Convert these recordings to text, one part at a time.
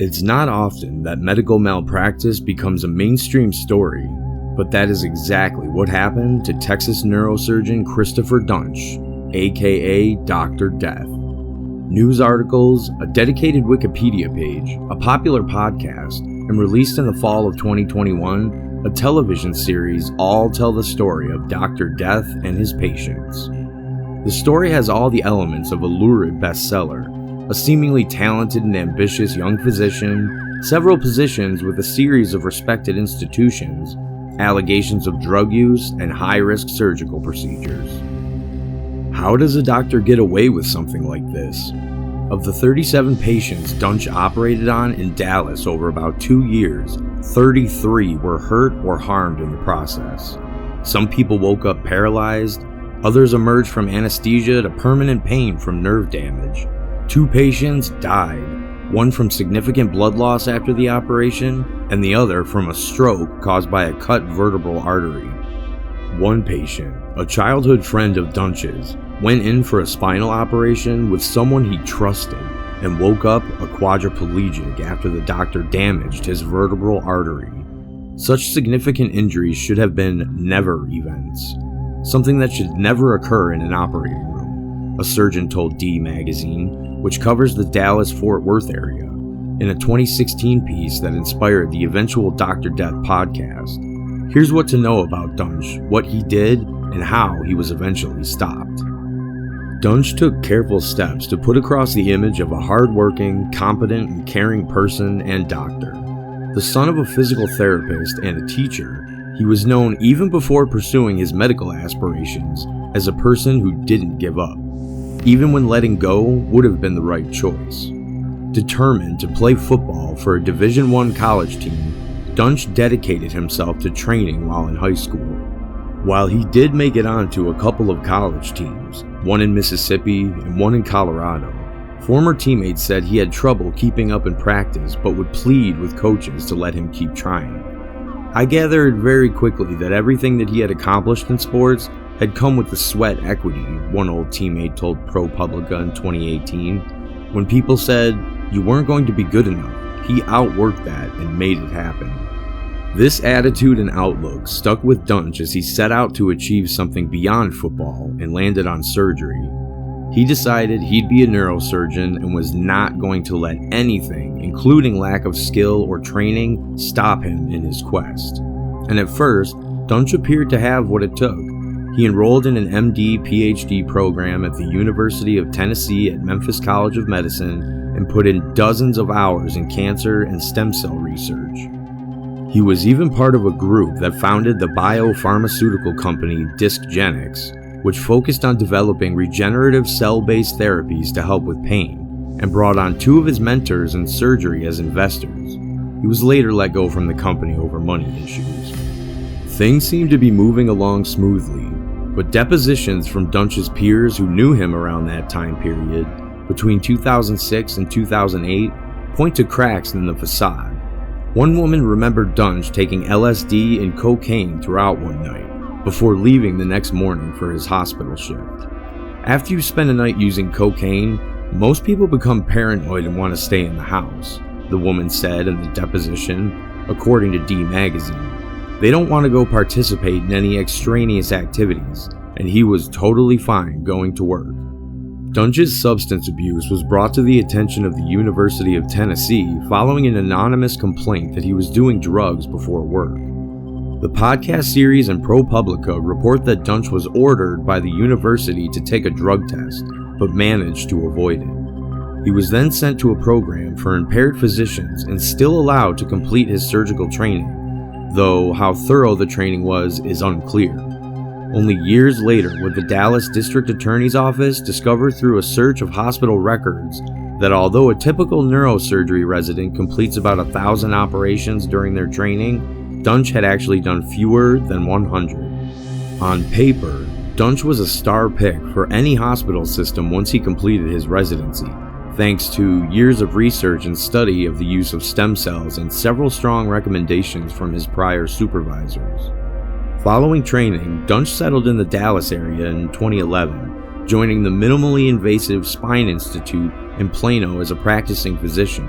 It's not often that medical malpractice becomes a mainstream story, but that is exactly what happened to Texas neurosurgeon Christopher Duntsch, aka Dr. Death. News articles, a dedicated Wikipedia page, a popular podcast, and released in the fall of 2021, a television series all tell the story of Dr. Death and his patients. The story has all the elements of a lurid bestseller, a seemingly talented and ambitious young physician, several positions with a series of respected institutions, allegations of drug use, and high-risk surgical procedures. How does a doctor get away with something like this? Of the 37 patients Duntsch operated on in Dallas over about 2 years, 33 were hurt or harmed in the process. Some people woke up paralyzed, others emerged from anesthesia to permanent pain from nerve damage. 2 patients died, one from significant blood loss after the operation, and the other from a stroke caused by a cut vertebral artery. One patient, a childhood friend of Duntsch's, went in for a spinal operation with someone he trusted and woke up a quadriplegic after the doctor damaged his vertebral artery. Such significant injuries should have been never events, something that should never occur in an operating room, a surgeon told D Magazine, which covers the Dallas-Fort Worth area, in a 2016 piece that inspired the eventual Dr. Death podcast. Here's what to know about Duntsch, what he did, and how he was eventually stopped. Duntsch took careful steps to put across the image of a hard-working, competent, and caring person and doctor. The son of a physical therapist and a teacher, he was known even before pursuing his medical aspirations as a person who didn't give up, even when letting go would have been the right choice. Determined to play football for a Division I college team, Duntsch dedicated himself to training while in high school. While he did make it onto a couple of college teams, one in Mississippi and one in Colorado, former teammates said he had trouble keeping up in practice but would plead with coaches to let him keep trying. I gathered very quickly that everything that he had accomplished in sports had come with the sweat equity, one old teammate told ProPublica in 2018. When people said, "You weren't going to be good enough," he outworked that and made it happen. This attitude and outlook stuck with Duntsch as he set out to achieve something beyond football and landed on surgery. He decided he'd be a neurosurgeon and was not going to let anything, including lack of skill or training, stop him in his quest. And at first, Duntsch appeared to have what it took. He enrolled in an MD-PhD program at the University of Tennessee at Memphis College of Medicine and put in dozens of hours in cancer and stem cell research. He was even part of a group that founded the biopharmaceutical company DiscGenics, which focused on developing regenerative cell-based therapies to help with pain, and brought on 2 of his mentors in surgery as investors. He was later let go from the company over money issues. Things seemed to be moving along smoothly, but depositions from Duntsch's peers who knew him around that time period, between 2006 and 2008, point to cracks in the facade. One woman remembered Duntsch taking LSD and cocaine throughout one night, before leaving the next morning for his hospital shift. After you spend a night using cocaine, most people become paranoid and want to stay in the house, the woman said in the deposition, according to D Magazine. They don't want to go participate in any extraneous activities, and he was totally fine going to work. Duntsch's substance abuse was brought to the attention of the University of Tennessee following an anonymous complaint that he was doing drugs before work. The podcast series and ProPublica report that Duntsch was ordered by the university to take a drug test, but managed to avoid it. He was then sent to a program for impaired physicians and still allowed to complete his surgical training, though how thorough the training was is unclear. Only years later would the Dallas District Attorney's Office discover through a search of hospital records that although a typical neurosurgery resident completes about 1,000 operations during their training, Duntsch had actually done fewer than 100. On paper, Duntsch was a star pick for any hospital system once he completed his residency, thanks to years of research and study of the use of stem cells and several strong recommendations from his prior supervisors. Following training, Duntsch settled in the Dallas area in 2011, joining the Minimally Invasive Spine Institute in Plano as a practicing physician.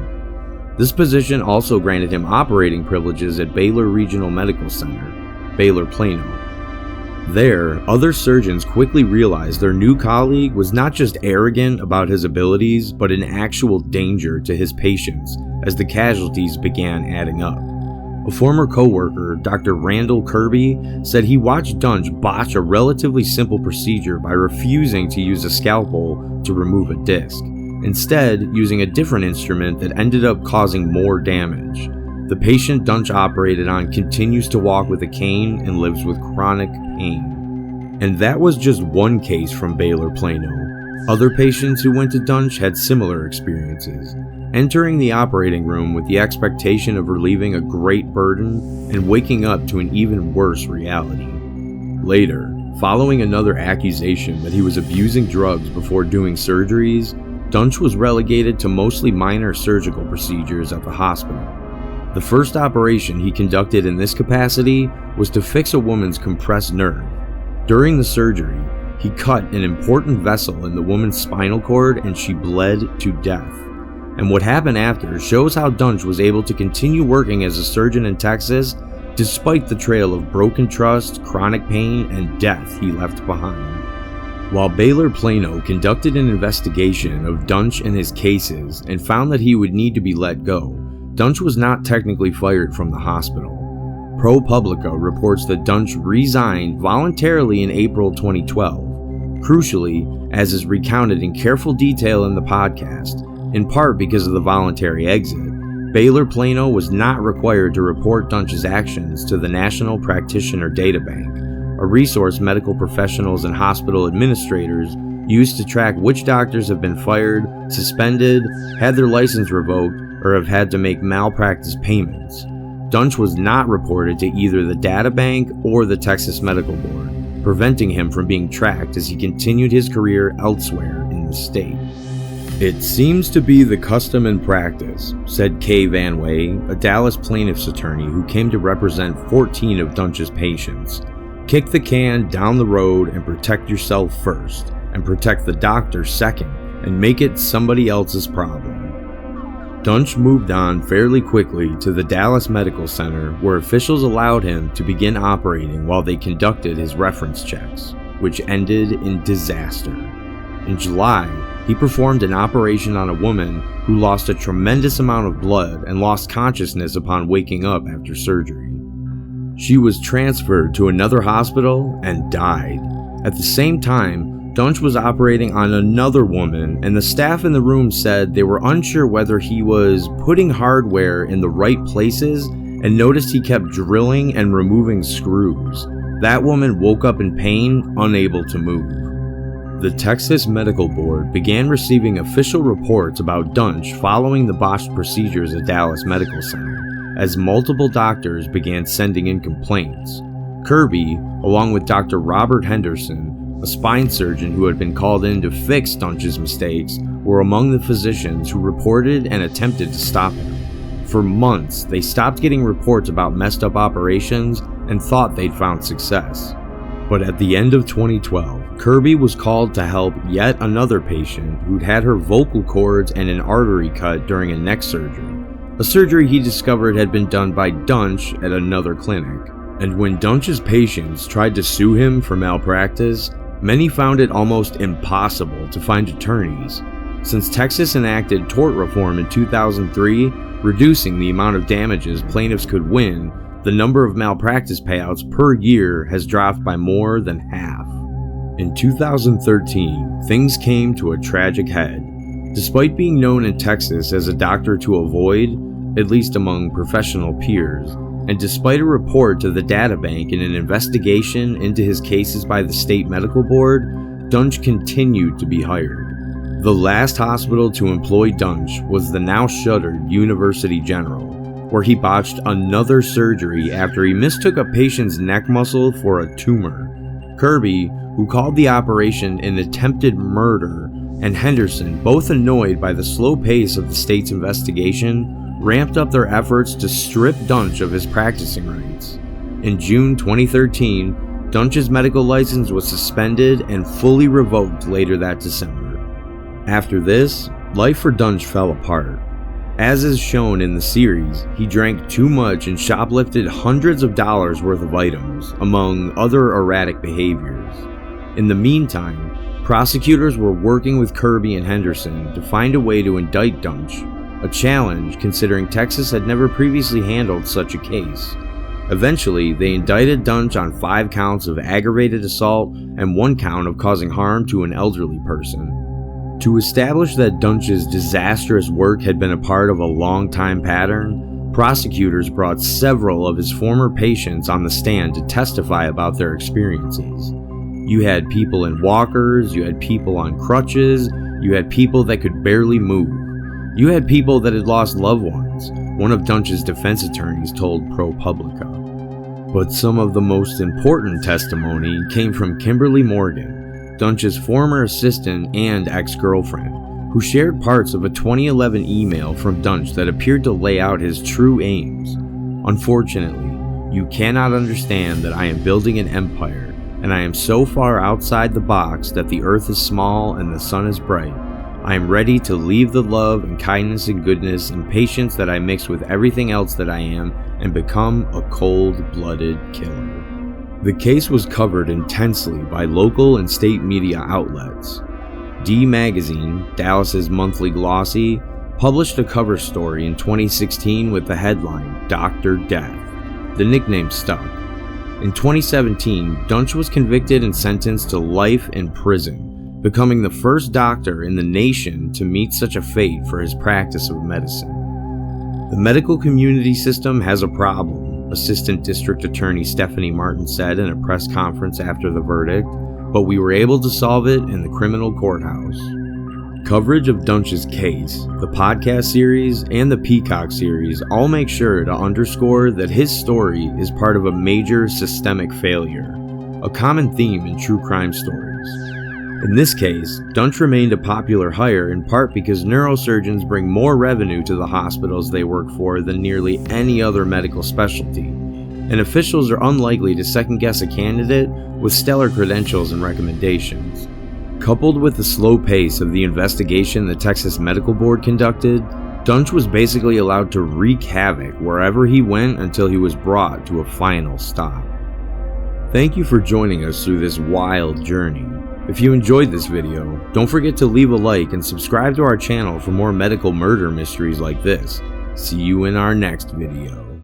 This position also granted him operating privileges at Baylor Regional Medical Center, Baylor Plano. There, other surgeons quickly realized their new colleague was not just arrogant about his abilities, but an actual danger to his patients as the casualties began adding up. A former co-worker, Dr. Randall Kirby, said he watched Duntsch botch a relatively simple procedure by refusing to use a scalpel to remove a disc, instead using a different instrument that ended up causing more damage. The patient Duntsch operated on continues to walk with a cane and lives with chronic pain. And that was just one case from Baylor Plano. Other patients who went to Duntsch had similar experiences, entering the operating room with the expectation of relieving a great burden and waking up to an even worse reality. Later, following another accusation that he was abusing drugs before doing surgeries, Duntsch was relegated to mostly minor surgical procedures at the hospital. The first operation he conducted in this capacity was to fix a woman's compressed nerve. During the surgery, he cut an important vessel in the woman's spinal cord and she bled to death. And what happened after shows how Duntsch was able to continue working as a surgeon in Texas despite the trail of broken trust, chronic pain, and death he left behind. While Baylor Plano conducted an investigation of Duntsch and his cases and found that he would need to be let go, Duntsch was not technically fired from the hospital. ProPublica reports that Duntsch resigned voluntarily in April 2012. Crucially, as is recounted in careful detail in the podcast, in part because of the voluntary exit, Baylor Plano was not required to report Duntsch's actions to the National Practitioner Data Bank, a resource medical professionals and hospital administrators use to track which doctors have been fired, suspended, had their license revoked, or have had to make malpractice payments. Duntsch was not reported to either the data bank or the Texas Medical Board, preventing him from being tracked as he continued his career elsewhere in the state. "It seems to be the custom and practice," said Kay Van Way, a Dallas plaintiff's attorney who came to represent 14 of Duntsch's patients. "Kick the can down the road and protect yourself first, and protect the doctor second, and make it somebody else's problem." Duntsch moved on fairly quickly to the Dallas Medical Center, where officials allowed him to begin operating while they conducted his reference checks, which ended in disaster. In July, he performed an operation on a woman who lost a tremendous amount of blood and lost consciousness upon waking up after surgery. She was transferred to another hospital and died. At the same time, Duntsch was operating on another woman, and the staff in the room said they were unsure whether he was putting hardware in the right places and noticed he kept drilling and removing screws. That woman woke up in pain, unable to move. The Texas Medical Board began receiving official reports about Duntsch following the botched procedures at Dallas Medical Center, as multiple doctors began sending in complaints. Kirby, along with Dr. Robert Henderson, a spine surgeon who had been called in to fix Duntsch's mistakes, were among the physicians who reported and attempted to stop him. For months, they stopped getting reports about messed up operations and thought they'd found success. But at the end of 2012, Kirby was called to help yet another patient who'd had her vocal cords and an artery cut during a neck surgery, a surgery he discovered had been done by Duntsch at another clinic. And when Duntsch's patients tried to sue him for malpractice, many found it almost impossible to find attorneys. Since Texas enacted tort reform in 2003, reducing the amount of damages plaintiffs could win, the number of malpractice payouts per year has dropped by more than half. In 2013, things came to a tragic head. Despite being known in Texas as a doctor to avoid, at least among professional peers, and despite a report to the data bank in an investigation into his cases by the state medical board, Duntsch continued to be hired. The last hospital to employ Duntsch was the now shuttered University General, where he botched another surgery after he mistook a patient's neck muscle for a tumor. Kirby, who called the operation an attempted murder, and Henderson, both annoyed by the slow pace of the state's investigation, ramped up their efforts to strip Duntsch of his practicing rights. In June 2013, Duntsch's medical license was suspended and fully revoked later that December. After this, life for Duntsch fell apart. As is shown in the series, he drank too much and shoplifted hundreds of dollars worth of items, among other erratic behaviors. In the meantime, prosecutors were working with Kirby and Henderson to find a way to indict Duntsch, a challenge considering Texas had never previously handled such a case. Eventually, they indicted Duntsch on 5 counts of aggravated assault and 1 count of causing harm to an elderly person. To establish that Duntsch's disastrous work had been a part of a long-time pattern, prosecutors brought several of his former patients on the stand to testify about their experiences. You had people in walkers, you had people on crutches, you had people that could barely move. You had people that had lost loved ones, one of Duntsch's defense attorneys told ProPublica. But some of the most important testimony came from Kimberly Morgan, Duntsch's former assistant and ex-girlfriend, who shared parts of a 2011 email from Duntsch that appeared to lay out his true aims. Unfortunately, you cannot understand that I am building an empire, and I am so far outside the box that the earth is small and the sun is bright. I am ready to leave the love and kindness and goodness and patience that I mix with everything else that I am and become a cold-blooded killer. The case was covered intensely by local and state media outlets. D Magazine, Dallas's monthly glossy, published a cover story in 2016 with the headline, Dr. Death. The nickname stuck. In 2017, Duntsch was convicted and sentenced to life in prison, becoming the first doctor in the nation to meet such a fate for his practice of medicine. The medical community system has a problem, Assistant District Attorney Stephanie Martin said in a press conference after the verdict, but we were able to solve it in the criminal courthouse. Coverage of Duntsch's case, the podcast series, and the Peacock series all make sure to underscore that his story is part of a major systemic failure, a common theme in true crime stories. In this case, Duntsch remained a popular hire in part because neurosurgeons bring more revenue to the hospitals they work for than nearly any other medical specialty, and officials are unlikely to second-guess a candidate with stellar credentials and recommendations. Coupled with the slow pace of the investigation the Texas Medical Board conducted, Duntsch was basically allowed to wreak havoc wherever he went until he was brought to a final stop. Thank you for joining us through this wild journey. If you enjoyed this video, don't forget to leave a like and subscribe to our channel for more medical murder mysteries like this. See you in our next video.